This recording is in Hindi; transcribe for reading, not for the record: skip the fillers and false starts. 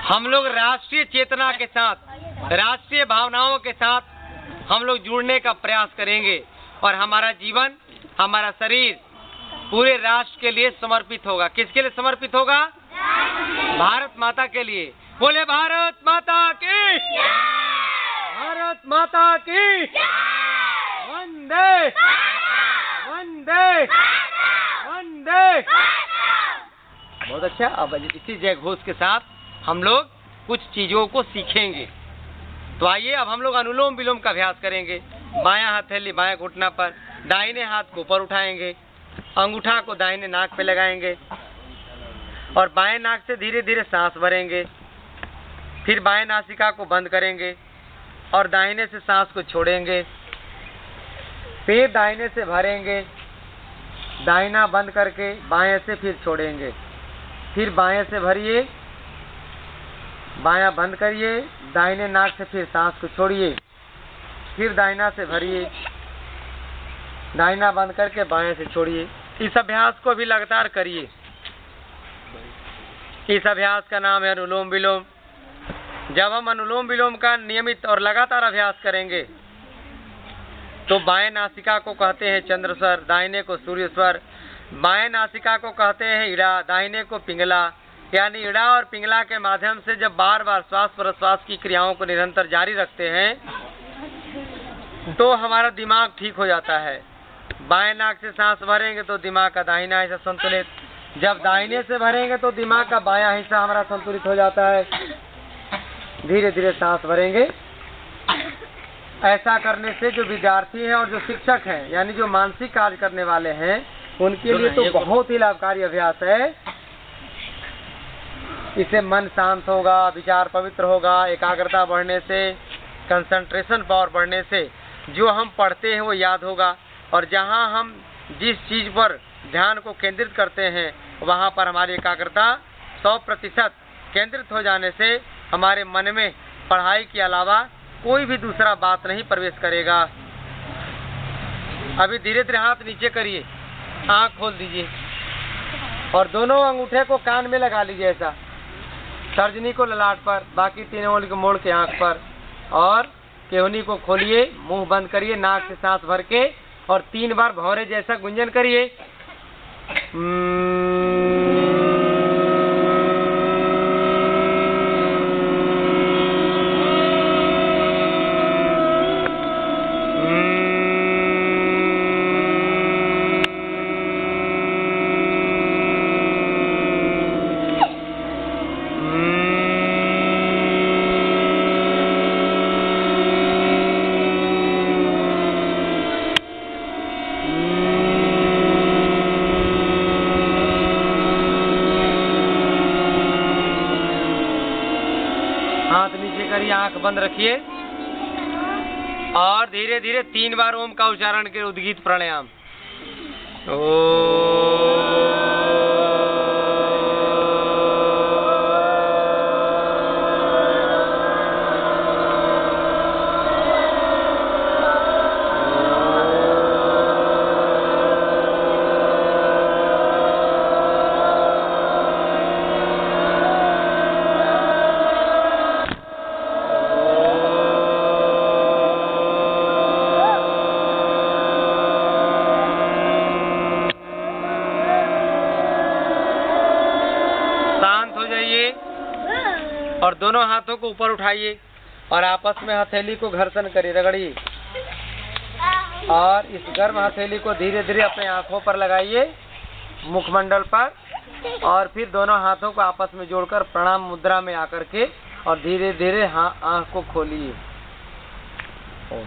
हम लोग राष्ट्रीय चेतना के साथ, राष्ट्रीय भावनाओं के साथ हम लोग जुड़ने का प्रयास करेंगे और हमारा जीवन, हमारा शरीर पूरे राष्ट्र के लिए समर्पित होगा। किसके लिए समर्पित होगा? भारत माता के लिए। बोले भारत माता की, भारत माता की, वंदे वंदे वंदे। बहुत अच्छा। अब इसी जय घोष के साथ हम लोग कुछ चीजों को सीखेंगे। तो आइए अब हम लोग अनुलोम विलोम का अभ्यास करेंगे। बायां हथेली बाएं घुटना पर, दाहिने हाथ को ऊपर उठाएंगे, अंगूठा को दाहिने नाक पे लगाएंगे और बाएं नाक से धीरे धीरे सांस भरेंगे। फिर बाएं नासिका को बंद करेंगे और दाहिने से सांस को छोड़ेंगे। फिर दाहिने से भरेंगे, दाहिना बंद करके बाएं से फिर छोड़ेंगे। फिर बाएं से भरिए, बायां बंद करिए, दाहिने नाक से फिर सांस को छोड़िए। फिर दाहिना से भरिए, दाहिना बंद करके बाएं से छोड़िए। इस अभ्यास को भी लगातार करिए। इस अभ्यास का नाम है अनुलोम विलोम। जब हम अनुलोम विलोम का नियमित और लगातार अभ्यास करेंगे तो बाएं नासिका को कहते हैं चंद्र स्वर, दाहिने को सूर्य स्वर। बाएं नासिका को कहते हैं इड़ा, दाहिने को पिंगला। यानी इड़ा और पिंगला के माध्यम से जब बार बार श्वास प्रश्वास की क्रियाओं को निरंतर जारी रखते हैं तो हमारा दिमाग ठीक हो जाता है। बाएं नाक से सांस भरेंगे तो दिमाग का दाहिना हिस्सा संतुलित, जब दाहिने से भरेंगे तो दिमाग का बायां हिस्सा हमारा संतुलित हो जाता है। धीरे धीरे सांस भरेंगे। ऐसा करने से जो विद्यार्थी हैं और जो शिक्षक हैं, यानी जो मानसिक कार्य करने वाले हैं, उनके लिए तो बहुत ही लाभकारी अभ्यास है। इससे मन शांत होगा, विचार पवित्र होगा, एकाग्रता बढ़ने से, कंसंट्रेशन पावर बढ़ने से जो हम पढ़ते हैं वो याद होगा और जहां हम जिस चीज पर ध्यान को केंद्रित करते हैं वहां पर हमारी एकाग्रता 100% केंद्रित हो जाने से हमारे मन में पढ़ाई के अलावा कोई भी दूसरा बात नहीं प्रवेश करेगा। अभी धीरे धीरे हाथ नीचे करिए, आंख खोल दीजिए और दोनों अंगूठे को कान में लगा लीजिए, ऐसा तर्जनी को ललाट पर, बाकी तीनों उंगली को मोड़ के आंख पर और केहनी को खोलिए, मुंह बंद करिए, नाक से सांस भर के और 3 बार भौरे जैसा गुंजन करिए। हाथ नीचे करिए, आंख बंद रखिए और धीरे धीरे 3 बार ओम का उच्चारण के उद्गीत प्राणायाम। और दोनों हाथों को ऊपर उठाइए और आपस में हथेली को घर्षण करिए, रगड़िए और इस गर्म हथेली को धीरे धीरे अपने आंखों पर लगाइए, मुखमंडल पर, और फिर दोनों हाथों को आपस में जोड़कर प्रणाम मुद्रा में आकर के और धीरे धीरे आंख को खोलिए। ओम।